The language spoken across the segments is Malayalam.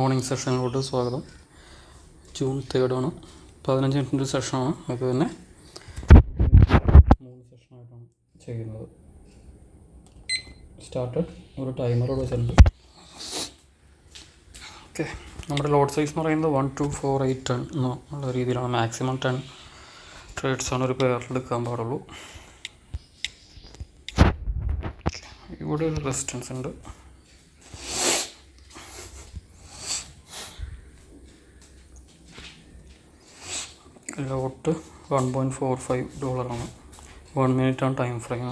മോർണിംഗ് സെഷനിലോട്ട് സ്വാഗതം. ജൂൺ 3 ആണ്. 15 മിനിറ്റിൻ്റെ സെഷനാണ്. അത് തന്നെ 3 സെഷനായിട്ടാണ് ചെയ്യുന്നത്. സ്റ്റാർട്ടഡ് ഒരു ടൈമറോട് വെച്ചിട്ടുണ്ട്. ഓക്കെ, നമ്മുടെ ലോഡ് സൈസ് എന്ന് പറയുന്നത് 1 2 4 8 10 എന്നുള്ള രീതിയിലാണ്. മാക്സിമം 10 ട്രേഡ്സാണ് ഒരു പെയറിൽ എടുക്കാൻ പാടുള്ളൂ. ഇവിടെ ഒരു റെസിസ്റ്റൻസ് ഉണ്ട്. ലോട്ട് $1.45 1 മിനിറ്റാണ് ടൈം ഫ്രെയിം.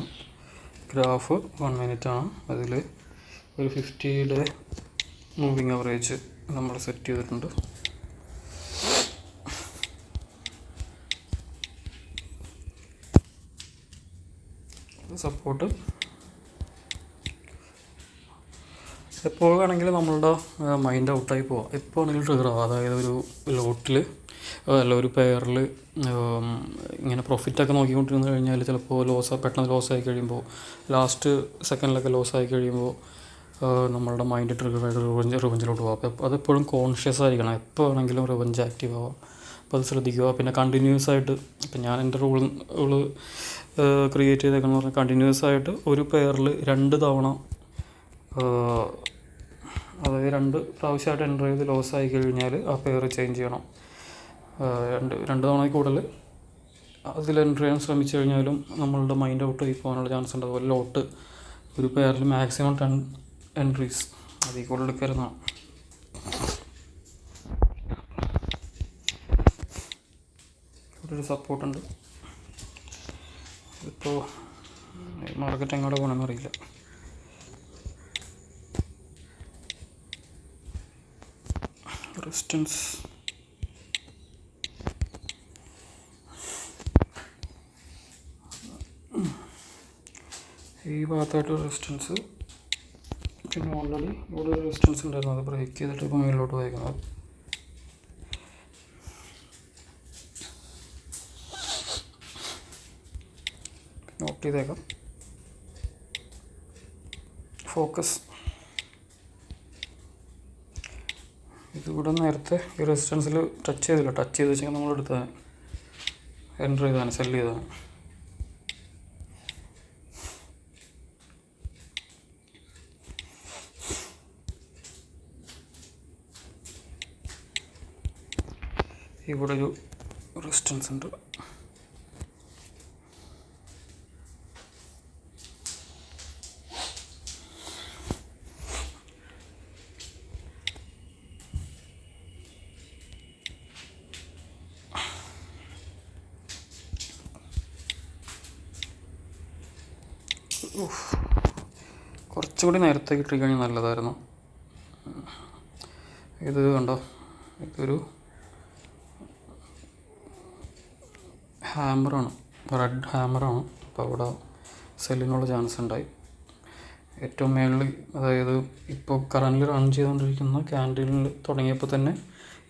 ഗ്രാഫ് 1 മിനിറ്റാണ്. അതിൽ ഒരു 50-യുടെ മൂവിങ് അവറേജ് നമ്മൾ സെറ്റ് ചെയ്തിട്ടുണ്ട്. സപ്പോർട്ട് എപ്പോൾ വേണമെങ്കിലും നമ്മളുടെ മൈൻഡ് ഔട്ടായി പോവാം. എപ്പോൾ വേണമെങ്കിലും ട്രിഗർ ആവാം. അതായത് ഒരു ലോട്ടിൽ അല്ല ഒരു പെയറിൽ ഇങ്ങനെ പ്രോഫിറ്റൊക്കെ നോക്കിക്കൊണ്ടിരുന്നു കഴിഞ്ഞാൽ ചിലപ്പോൾ പെട്ടെന്ന് ലോസായി കഴിയുമ്പോൾ ലാസ്റ്റ് സെക്കൻഡിലൊക്കെ ലോസായി കഴിയുമ്പോൾ നമ്മളുടെ മൈൻഡ് ട്രിഗറായിട്ട് റിവഞ്ചിലോട്ട് പോകാം. അപ്പോൾ അതെപ്പോഴും കോൺഷ്യസ് ആയിരിക്കണം. എപ്പോൾ വേണമെങ്കിലും റിവഞ്ച് ആക്റ്റീവ് ആവാം. അപ്പോൾ അത് ശ്രദ്ധിക്കുക. പിന്നെ കണ്ടിന്യൂസ് ആയിട്ട് ഇപ്പം ഞാൻ എൻ്റെ റൂള് ക്രിയേറ്റ് ചെയ്തേക്കെന്ന് പറഞ്ഞാൽ കണ്ടിന്യൂസ് ആയിട്ട് ഒരു പെയറിൽ 2 തവണ അതായത് 2 പ്രാവശ്യമായിട്ട് എൻ്റർ ചെയ്ത് ലോസായി കഴിഞ്ഞാൽ ആ പെയർ ചേഞ്ച് ചെയ്യണം. 2 തവണയിൽ കൂടുതൽ അതിൽ എൻ്റർ ചെയ്യാൻ ശ്രമിച്ചു കഴിഞ്ഞാലും നമ്മളുടെ മൈൻഡ് ഔട്ട് ആയി പോകാനുള്ള ചാൻസ് ഉണ്ട്. അതുപോലെ ലോട്ട് ഒരു പെയറിൽ മാക്സിമം 10 എൻട്രീസ് അതിൽ കൂടുതൽ എടുക്കരുതാണ്. ഇവിടെ ഒരു സപ്പോർട്ടുണ്ട്. ഇപ്പോൾ മാർക്കറ്റ് എങ്ങോട്ട് പോകണമെന്ന് അറിയില്ല. റെസിസ്റ്റൻസ് ഈ ഭാഗത്തായിട്ട് റെസിസ്റ്റൻസ്, പിന്നെ ഓൾറെഡി ഇവിടെ ഒരു റെസിസ്റ്റൻസ് ഉണ്ടായിരുന്നു. അത് ബ്രേക്ക് ചെയ്തിട്ട് ഇപ്പോൾ മേളിലോട്ട് പോയിരിക്കുന്നത്. നോട്ട് ചെയ്തേക്കാം. ഫോക്കസ് ഇതിവിടെ നേരത്തെ ഈ റെസിസ്റ്റൻസിൽ ടച്ച് ചെയ്തില്ല. ടച്ച് ചെയ്ത് വെച്ചാൽ നമ്മൾ എടുത്തതാണ്, എൻ്റർ ചെയ്താണ്, സെല് ചെയ്തതാണ്. ഇവിടെ ഒരു റെസിസ്റ്റൻസ് ഉണ്ട്. കുറച്ചുകൂടി നേരത്തെ കിട്ടിക്കഴിഞ്ഞാൽ നല്ലതായിരുന്നു. ഇത് കണ്ടോ, ഇതൊരു ഹാമറാണ്, റെഡ് ഹാമറാണ്. അപ്പോൾ അവിടെ സെല്ലിനുള്ള ചാൻസ് ഉണ്ടായി. ഏറ്റവും മേളിൽ, അതായത് ഇപ്പോൾ കറൻറ്റ്ലി റൺ ചെയ്തുകൊണ്ടിരിക്കുന്ന ക്യാൻഡിലിൽ തുടങ്ങിയപ്പോൾ തന്നെ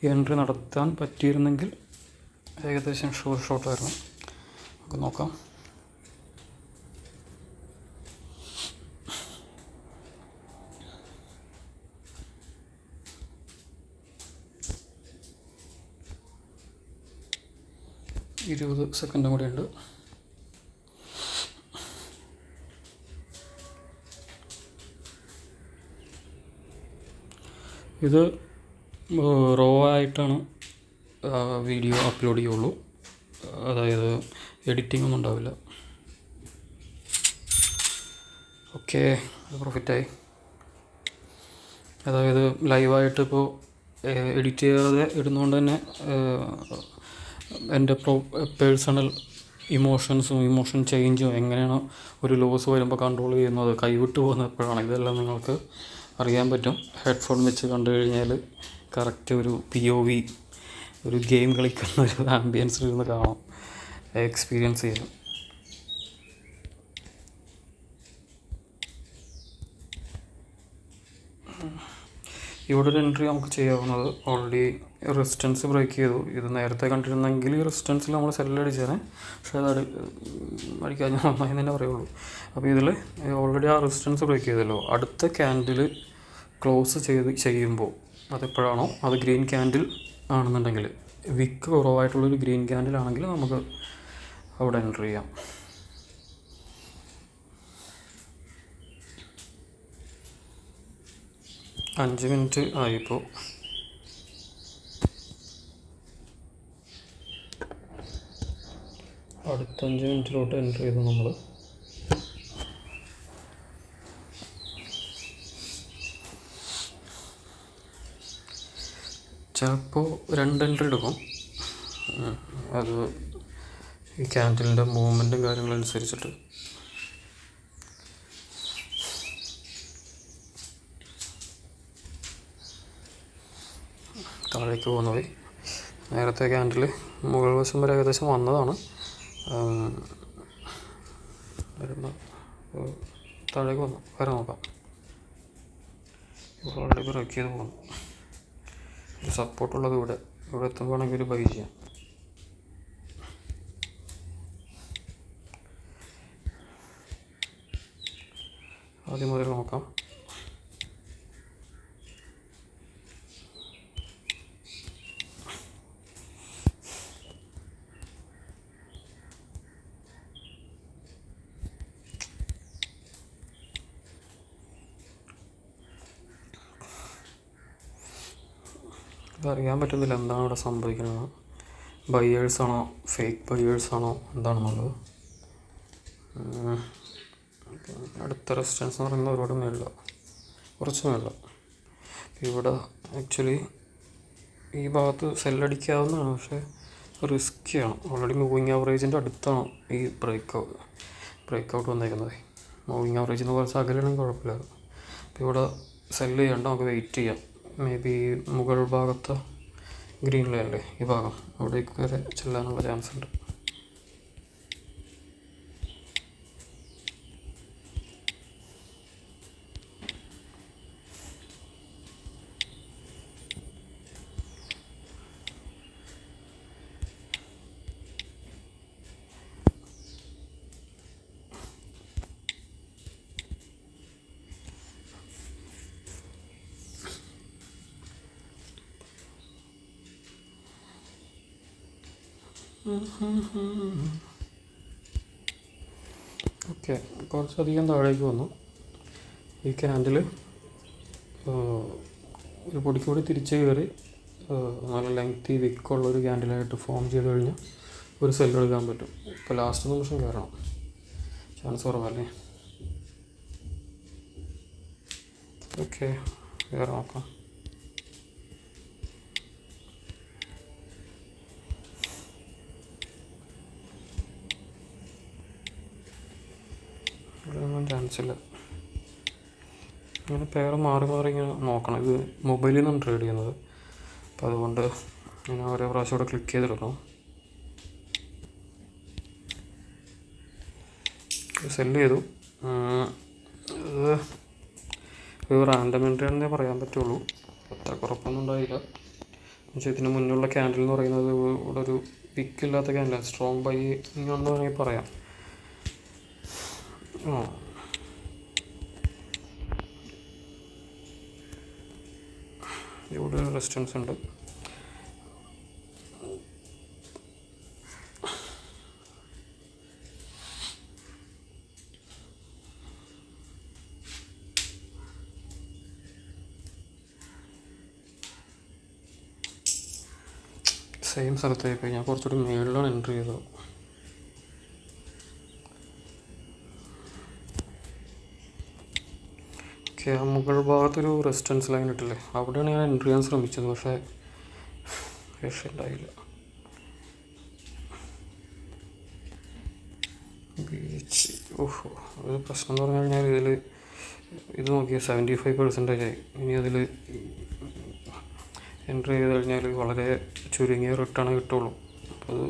ഈ എൻട്രി നടത്താൻ പറ്റിയിരുന്നെങ്കിൽ ഏകദേശം ഷോർട്ടായിരുന്നു. നമുക്ക് നോക്കാം. ഇരുപത് സെക്കൻഡും കൂടെ ഉണ്ട്. ഇത് റോ ആയിട്ടാണ് വീഡിയോ അപ്ലോഡ് ചെയ്യുള്ളൂ. അതായത് എഡിറ്റിംഗ് ഒന്നും ഉണ്ടാവില്ല. ഓക്കെ, അത് പ്രോഫിറ്റായി. അതായത് ലൈവായിട്ട് ഇപ്പോൾ എഡിറ്റ് ചെയ്യാതെ ഇടുന്നതുകൊണ്ട് തന്നെ എൻ്റെ പേഴ്സണൽ ഇമോഷൻ ചേഞ്ചും എങ്ങനെയാണ് ഒരു ലോസ് വരുമ്പോൾ കൺട്രോൾ ചെയ്യുന്നത്, കൈവിട്ട് പോകുന്നത് എപ്പോഴാണ്, ഇതെല്ലാം നിങ്ങൾക്ക് അറിയാൻ പറ്റും. ഹെഡ്ഫോൺ വെച്ച് കണ്ടു കഴിഞ്ഞാൽ കറക്റ്റ് ഒരു POV, ഒരു ഗെയിം കളിക്കുന്ന ഒരു ആംബിയൻസിൽ ഇരുന്ന് കാണാം, എക്സ്പീരിയൻസ് ചെയ്യാം. ഇവിടെ ഒരു എൻട്രി നമുക്ക് ചെയ്യാവുന്നത്. ഓൾറെഡി റെസിസ്റ്റൻസ് ബ്രേക്ക് ചെയ്തു. ഇത് നേരത്തെ കണ്ടിരുന്നെങ്കിൽ ഈ റെസിസ്റ്റൻസിൽ നമ്മൾ സെല്ലടിച്ചേനെ, പക്ഷേ അത് അടിക്കാൻ ഞാൻ നന്നായി തന്നെ പറയുള്ളൂ. അപ്പോൾ ഇതിൽ ഓൾറെഡി ആ റെസിസ്റ്റൻസ് ബ്രേക്ക് ചെയ്തല്ലോ. അടുത്ത ക്യാൻഡിൽ ക്ലോസ് ചെയ്യുമ്പോൾ അതെപ്പോഴാണോ അത് ഗ്രീൻ ക്യാൻഡിൽ ആണെന്നുണ്ടെങ്കിൽ, വിക്ക് കുറവായിട്ടുള്ളൊരു ഗ്രീൻ ക്യാൻഡിൽ ആണെങ്കിൽ നമുക്ക് അവിടെ എൻ്റർ ചെയ്യാം. അഞ്ച് മിനിറ്റ് ആയിപ്പോൾ. അടുത്ത 5 മിനിറ്റിലോട്ട് എൻ്റർ ചെയ്തു നമ്മൾ. ചിലപ്പോൾ 2 എൻട്രി എടുക്കും. അത് ഈ ക്യാൻഡിലിൻ്റെ മൂവ്മെൻറ്റും കാര്യങ്ങളനുസരിച്ചിട്ട്. താഴേക്ക് പോകുന്നത് നേരത്തെ ക്യാൻഡിൽ മുകൾ വശം വരെ ഏകദേശം വന്നതാണ്. താഴേക്ക് വന്നു, വരെ നോക്കാം. ഓൾറെഡി ബ്രേക്ക് ചെയ്ത് പോകുന്നു. സപ്പോർട്ടുള്ളത് ഇവിടെ എത്തുമ്പോഴാണെങ്കിൽ ഒരു ബൈ ചെയ്യാം. ആദ്യം മുതൽ നോക്കാം. അറിയാൻ പറ്റുന്നില്ല എന്താണ് ഇവിടെ സംഭവിക്കുന്നത്. ബയേഴ്സാണോ ഫേക്ക് ബയേഴ്സാണോ എന്താണെന്നുള്ളത്. അടുത്ത റെസിസ്റ്റൻസ് എന്ന് പറയുന്നത് ഒരുപാട് മേളില്ല, കുറച്ച് മേളില്ല. ഇവിടെ ആക്ച്വലി ഈ ഭാഗത്ത് സെല്ലടിക്കാവുന്നതാണ്, പക്ഷേ റിസ്ക്കിയാണ്. ഓൾറെഡി മൂവിങ് ആവറേജിൻ്റെ അടുത്താണ് ഈ ബ്രേക്ക് ഔട്ട് വന്നേക്കുന്നത്. മൂവിങ് ആവറേജിൽ നിന്ന് കുറച്ച് അകലെയാണെങ്കിൽ കുഴപ്പമില്ല. അപ്പോൾ ഇവിടെ സെല്ല് ചെയ്യണ്ട, നമുക്ക് വെയിറ്റ് ചെയ്യാം. മേ ബി മുകൾ ഭാഗത്ത് ഗ്രീൻ ലൈനല്ലേ ഈ ഭാഗം, അവിടേക്ക് വരെ ചെല്ലാനുള്ള ചാൻസ് ഉണ്ട്. ഓക്കെ, കുറച്ചധികം താഴേക്ക് വന്നു. ഈ ക്യാൻഡിൽ ഒരു പൊടിക്ക് കൂടി തിരിച്ച് കയറി നല്ല ലെങ്തി വിക്കുള്ളൊരു ക്യാൻഡിലായിട്ട് ഫോം ചെയ്ത് കഴിഞ്ഞാൽ ഒരു സെല്ല് എടുക്കാൻ പറ്റും. ഇപ്പോൾ ലാസ്റ്റ് നിമിഷം കയറണം, ചാൻസ് കുറവല്ലേ. ഓക്കെ, വേറെ നോക്കാം. ഇവിടെയൊന്നും ചാൻസ് ഇല്ല. ഇങ്ങനെ പെയർ മാറി ഇങ്ങനെ നോക്കണം. ഇത് മൊബൈലിൽ നിന്നാണ് ട്രേഡ് ചെയ്യുന്നത്, അപ്പോൾ അതുകൊണ്ട് ഞാൻ ഓരോ പ്രാവശ്യം ഇവിടെ ക്ലിക്ക് ചെയ്തെടുക്കണം. സെല്ല് ചെയ്തു. ഇത് റാൻഡം എൻട്രി ആണെന്നേ പറയാൻ പറ്റുള്ളൂ, അത്ര കുഴപ്പമൊന്നും ഉണ്ടായില്ല. എന്നുവെച്ചാൽ ഇതിന് മുന്നുള്ള ക്യാൻഡിൽ എന്ന് പറയുന്നത് ഇവിടെ ഒരു വിക്കില്ലാത്ത ക്യാൻഡിലാണ്, സ്ട്രോങ് ബൈ എന്ന് വേണമെങ്കിൽ പറയാം. ഇവിടെ റെസിസ്റ്റൻസ് ഉണ്ട്. സെയിം സ്ഥലത്തായിപ്പോയി. ഞാൻ കുറച്ചുകൂടി മേളിലാണ് എൻട്രി ചെയ്തത്. ഓക്കെ, ആ മുകൾ ഭാഗത്തൊരു റെസിസ്റ്റൻസ് ലൈൻ ഇട്ടില്ലേ, അവിടെയാണ് ഞാൻ എൻട്രി ചെയ്യാൻ ശ്രമിച്ചത്, പക്ഷേ രക്ഷയുണ്ടായില്ല. ഓഹോ, ഒരു പ്രശ്നം എന്ന് പറഞ്ഞു കഴിഞ്ഞാൽ ഇത് നോക്കിയാൽ 75% ആയി. ഇനി അതിൽ എൻട്രി ചെയ്ത് കഴിഞ്ഞാൽ വളരെ ചുരുങ്ങിയ റിട്ടേൺ കിട്ടുള്ളൂ. അപ്പോൾ അത്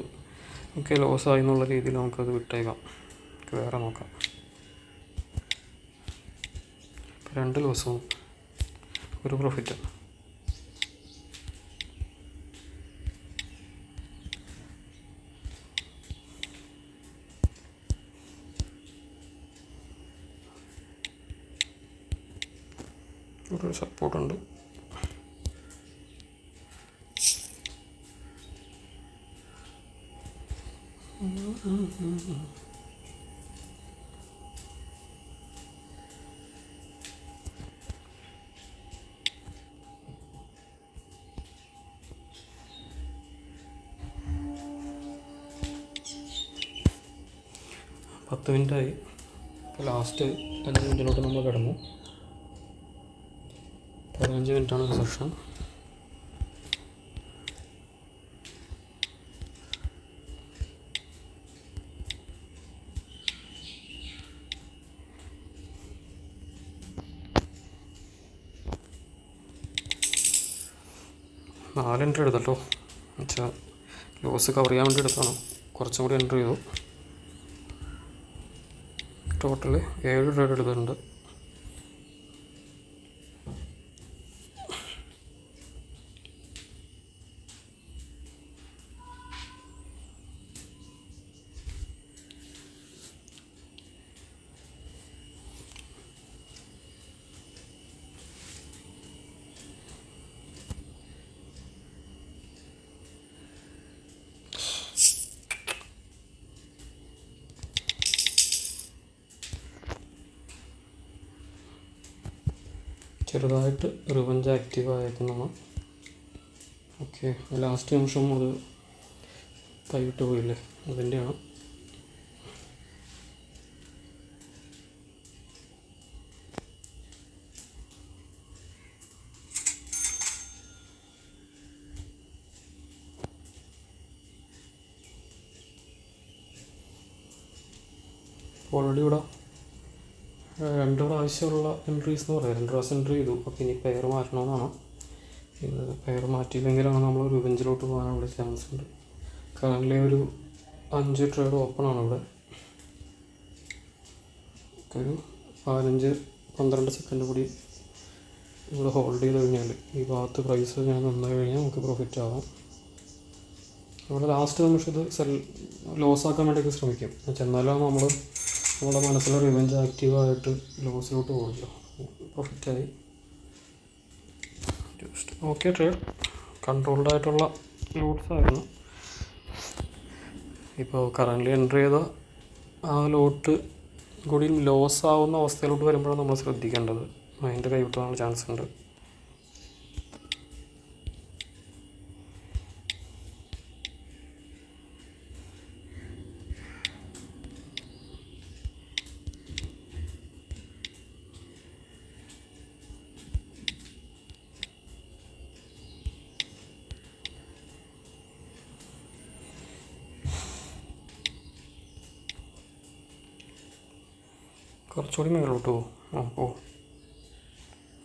ഓക്കെ, ലോസായി എന്നുള്ള രീതിയിൽ നമുക്കത് വിട്ടേക്കാം. വേറെ നോക്കാം. 2 ലോസും 1 പ്രോഫിറ്റ്. ഒരു സപ്പോർട്ടുണ്ട്. പത്ത് മിനിറ്റായി. ഇപ്പോൾ ലാസ്റ്റ് 5 മിനിറ്റിലോട്ട് നമ്മൾ കിടന്നു. 15 മിനിറ്റാണ് ഒരു സെഷൻ. നാല് എൻട്രി എടുത്തല്ലോ, എന്നുവെച്ചാൽ ലോസ് കവർ ചെയ്യാൻ വേണ്ടി എടുത്താണ്. കുറച്ചും കൂടി എൻട്രി ചെയ്തു. ടോട്ടൽ 7 ട്രേഡ് എടുത്തിട്ടുണ്ട്. ചെറുതായിട്ട് റിവഞ്ച് ആക്റ്റീവ് ആയേക്കുന്നതാണ്. ഓക്കെ, ലാസ്റ്റ് നിമിഷം അത് കൈവിട്ട് പോയില്ലേ, അതിൻ്റെയാണ്. ഓൾറെഡി ഇവിടെ 2 പ്രാവശ്യമുള്ള എൻട്രീസ് എന്ന് പറയാം. 2 പ്രാവശ്യം എൻട്രി ചെയ്തു. അപ്പോൾ ഇനി പെയർ മാറ്റണമെന്നാണ്. ഇത് പെയർ മാറ്റിയില്ലെങ്കിലാണ് നമ്മൾ റിവെഞ്ചിലോട്ട് പോകാനുള്ള ചാൻസ് ഉണ്ട്. കറൻ്റ് ഒരു 5 ട്രേഡ് ഓപ്പൺ ആണ് ഇവിടെ. ഒരു 15-12 സെക്കൻഡ് കൂടി ഇവിടെ ഹോൾഡ് ചെയ്ത് കഴിഞ്ഞാൽ ഈ ഭാഗത്ത് പ്രൈസ് ഞാൻ നിന്ന് കഴിഞ്ഞാൽ നമുക്ക് പ്രോഫിറ്റ് ആവാം. ഇവിടെ ലാസ്റ്റ് നിമിഷം ഇത് ലോസ് ആക്കാൻ വേണ്ടിയൊക്കെ ശ്രമിക്കും. എന്നാലും നമ്മുടെ മനസ്സിലെ റിവെഞ്ച് ആക്റ്റീവായിട്ട് ലോസിലോട്ട് പോകില്ല, പ്രോഫിറ്റായി. ജസ്റ്റ് ഓക്കെ, ട്രേഡ് കൺട്രോൾഡ് ആയിട്ടുള്ള ലോട്ട്സ് ആയിരുന്നു. ഇപ്പോൾ കറൻ്റ് എൻട്രി ചെയ്ത ആ ലോട്ട് കൂടി ലോസ് ആവുന്ന അവസ്ഥയിലോട്ട് വരുമ്പോഴാണ് നമ്മൾ ശ്രദ്ധിക്കേണ്ടത്. മൈൻഡ് കൈവിട്ടാനുള്ള ചാൻസ് ഉണ്ട്. കുറച്ചുകൂടി മേലോട്ട് പോകും.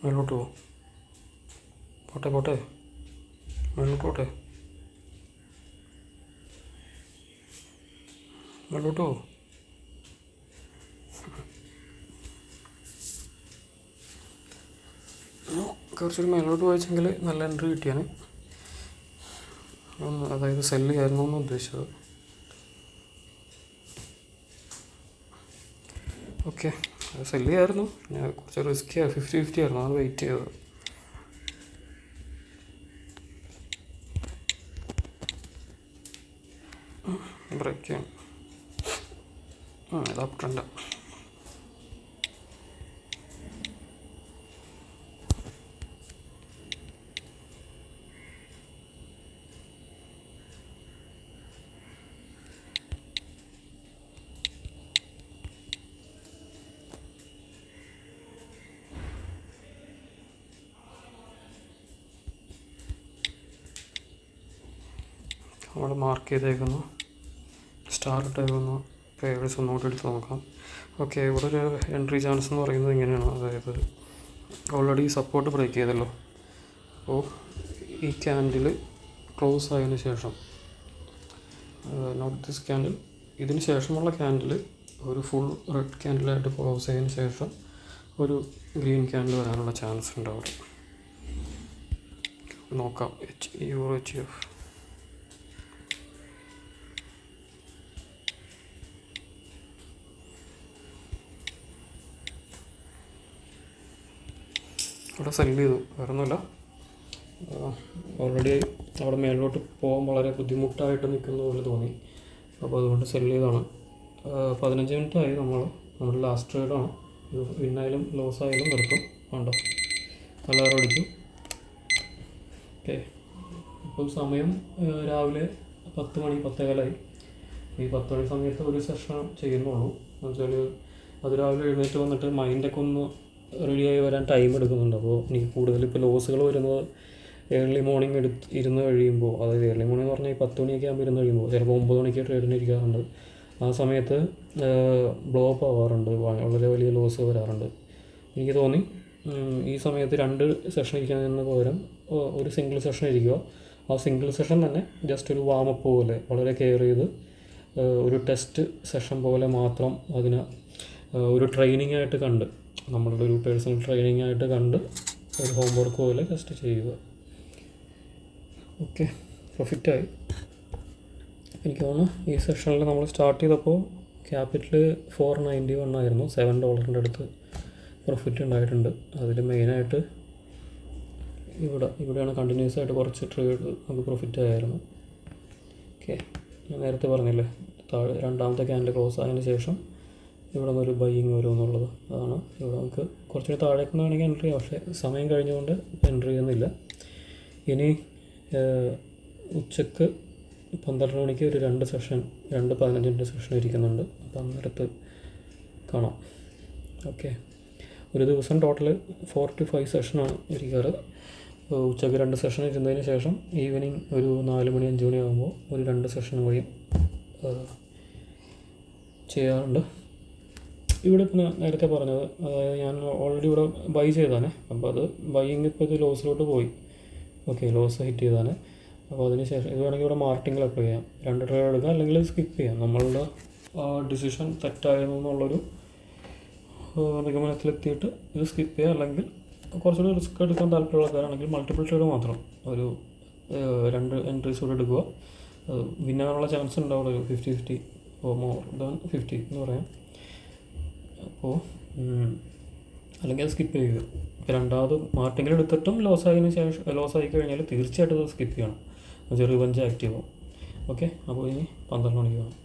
മേലോട്ട് പോട്ടെ മേലോട്ട് കുറച്ചുകൂടി മേലോട്ട് പോയെങ്കിൽ നല്ല എൻട്രി കിട്ടിയാണ്. അതായത് സെല്ല് ചെയ്യായിരുന്നു എന്ന് ഉദ്ദേശിച്ചത്. ഓക്കെ, സെല്ല് ചെയ്യായിരുന്നു. ഞാൻ കുറച്ച് റിസ്കി 50-50 ആയിരുന്നു, അത് വെയിറ്റ് ചെയ്തത്. ബ്രേക്ക് ചെയ്യണം. ഇത് അപ്പ് ട്രെൻഡ്. നമ്മൾ മാർക്ക് ചെയ്തേക്കുന്നു, സ്റ്റാർ ഇട്ടേക്കുന്നു. പേഴ്സ് ഒന്നുകൂടി എടുത്ത് നോക്കാം. ഓക്കെ, ഇവിടെ ഒരു എൻട്രി ചാൻസ് എന്ന് പറയുന്നത് ഇങ്ങനെയാണ്. അതായത് ഓൾറെഡി സപ്പോർട്ട് ബ്രേക്ക് ചെയ്തല്ലോ. അപ്പോൾ ഈ ക്യാൻഡിൽ ക്ലോസ് ആയതിന് ശേഷം, നോട്ട് ദിസ് ക്യാൻഡിൽ, ഇതിന് ശേഷമുള്ള ക്യാൻഡിൽ ഒരു ഫുൾ റെഡ് ക്യാൻഡിലായിട്ട് ക്ലോസ് ആയതിന് ശേഷം ഒരു ഗ്രീൻ ക്യാൻഡിൽ വരാനുള്ള ചാൻസ് ഉണ്ട് അവിടെ. നോക്കാം. HURHF അവിടെ സെല്ല് ചെയ്തു. വേറെ ഒന്നുമില്ല, ഓൾറെഡി അവിടെ മേളിലോട്ട് പോകാൻ വളരെ ബുദ്ധിമുട്ടായിട്ട് നിൽക്കുന്ന പോലെ തോന്നി. അപ്പോൾ അതുകൊണ്ട് സെല്ല് ചെയ്താണ്. 15 മിനിറ്റായി നമ്മുടെ ലാസ്റ്റ് ട്രേഡാണ്. വിന്നായാലും ലോസ് ആയാലും നിർത്തും. വേണ്ടോ അലാറം അടിച്ചു. ഓക്കെ, ഇപ്പോൾ സമയം രാവിലെ 10 മണി 10:15. ഈ 10 മണി സമയത്ത് ഒരു സെഷൻ ചെയ്യുന്നുള്ളൂ. എന്ന് വെച്ചാൽ അത് രാവിലെ എഴുന്നേറ്റ് വന്നിട്ട് മൈൻഡൊക്കെ ഒന്ന് റെഡിയായി വരാൻ ടൈം എടുക്കുന്നുണ്ട്. അപ്പോൾ എനിക്ക് കൂടുതൽ ഇപ്പോൾ ലോസുകൾ വരുന്നത് ഏർലി മോർണിംഗ് ഇരുന്ന് കഴിയുമ്പോൾ, അതായത് ഏർലി മോർണിംഗ് എന്ന് പറഞ്ഞാൽ ഈ 10 മണിയൊക്കെ ആകുമ്പോൾ ഇരുന്ന് കഴിയുമ്പോൾ, ചിലപ്പോൾ 9 മണിക്ക് ട്രേഡിന് ഇരിക്കാറുണ്ട്. ആ സമയത്ത് ബ്ലോ അപ്പ് ആവാറുണ്ട്, വളരെ വലിയ ലോസ് വരാറുണ്ട്. എനിക്ക് തോന്നി ഈ സമയത്ത് 2 സെഷൻ ഇരിക്കുന്നതിന് പകരം ഒരു സിംഗിൾ സെഷൻ ഇരിക്കുക. ആ സിംഗിൾ സെഷൻ തന്നെ ജസ്റ്റ് ഒരു വാമപ്പ് പോലെ വളരെ കെയർ ചെയ്ത് ഒരു ടെസ്റ്റ് സെഷൻ പോലെ മാത്രം അതിന് ഒരു ട്രെയിനിങ് ആയിട്ട് കണ്ട്, നമ്മളുടെ ഒരു പേഴ്സണൽ ട്രെയിനിങ് ആയിട്ട് കണ്ട് ഒരു ഹോംവർക്ക് പോലെ ടെസ്റ്റ് ചെയ്യുക. ഓക്കെ, പ്രോഫിറ്റായി. എനിക്ക് തോന്നുന്നു ഈ സെഷനിൽ നമ്മൾ സ്റ്റാർട്ട് ചെയ്തപ്പോൾ ക്യാപിറ്റൽ $491 ആയിരുന്നു. $7 അടുത്ത് പ്രോഫിറ്റ് ഉണ്ടായിട്ടുണ്ട്. അതിൽ മെയിനായിട്ട് ഇവിടെയാണ് കണ്ടിന്യൂസ് ആയിട്ട് കുറച്ച് ട്രേഡ് നമുക്ക് പ്രോഫിറ്റ് ആയിരുന്നു. ഓക്കെ, ഞാൻ നേരത്തെ പറഞ്ഞില്ലേ രണ്ടാമത്തെ ക്യാൻഡിൽ ക്ലോസ് ആയതിനു ശേഷം ഇവിടെ നിന്നൊരു ബൈയിങ് വരും എന്നുള്ളത്. അതാണ് ഇവിടെ നമുക്ക് കുറച്ചുകൂടി താഴേക്ക് വേണമെങ്കിൽ എൻട്രി ചെയ്യാം, പക്ഷേ സമയം കഴിഞ്ഞുകൊണ്ട് എൻട്രി ചെയ്യുന്നില്ല. ഇനി ഉച്ചക്ക് 12 മണിക്ക് ഒരു 2 സെഷൻ 2:15 സെഷൻ ഇരിക്കുന്നുണ്ട്. അപ്പം അന്നേരത്ത് കാണാം. ഓക്കെ, ഒരു ദിവസം ടോട്ടൽ 4 to 5 സെഷനാണ് ഇരിക്കാറ്. ഉച്ചക്ക് 2 സെഷൻ ഇരുന്നതിന് ശേഷം ഈവനിങ് ഒരു 4 മണി 5 മണി ആകുമ്പോൾ ഒരു 2 സെഷൻ വഴിയും ചെയ്യാറുണ്ട്. ഇവിടെ ഇപ്പോൾ നേരത്തെ പറഞ്ഞത്, അതായത് ഞാൻ ഓൾറെഡി ഇവിടെ ബൈ ചെയ്താണേ. അപ്പോൾ അത് ബൈയിങ് ഇപ്പോൾ ഇത് ലോസിലോട്ട് പോയി. ഓക്കെ, ലോസ് ഹിറ്റ് ചെയ്താണേ. അപ്പോൾ അതിന് ശേഷം ഇത് വേണമെങ്കിൽ ഇവിടെ മാർട്ടിങ്ങിൽ അപ്ലൈ ചെയ്യാം. 2 ട്രേഡ് എടുക്കാം, അല്ലെങ്കിൽ സ്കിപ്പ് ചെയ്യാം. നമ്മളുടെ ഡിസിഷൻ തെറ്റായെന്നുള്ളൊരു നിഗമനത്തിലെത്തിയിട്ട് ഇത് സ്കിപ്പ് ചെയ്യുക, അല്ലെങ്കിൽ കുറച്ചുകൂടി റിസ്ക് എടുക്കാൻ താല്പര്യമുള്ള ആൾക്കാരാണെങ്കിൽ മൾട്ടിപ്പിൾ ട്രേഡ് മാത്രം ഒരു 2 എൻട്രീസ് കൂടെ എടുക്കുക. വിന്നാകാനുള്ള ചാൻസ് ഉണ്ടാവുള്ളൂ, ഒരു 50-50 മോർ ദാൻ 50 എന്ന് പറയാം. അപ്പോൾ അല്ലെങ്കിൽ അത് സ്കിപ്പ് ചെയ്യുക. ഇപ്പോൾ രണ്ടാമത് മാർട്ടിങ്ങിൽ എടുത്തിട്ടും ലോസ് ആയി കഴിഞ്ഞാൽ തീർച്ചയായിട്ടും അത് സ്കിപ്പ് ചെയ്യണം. ചെറിയ റിവഞ്ച് ആക്റ്റീവ് ആവും. ഓക്കെ, അപ്പോൾ ഇനി 12 മണിക്ക് കാണാം.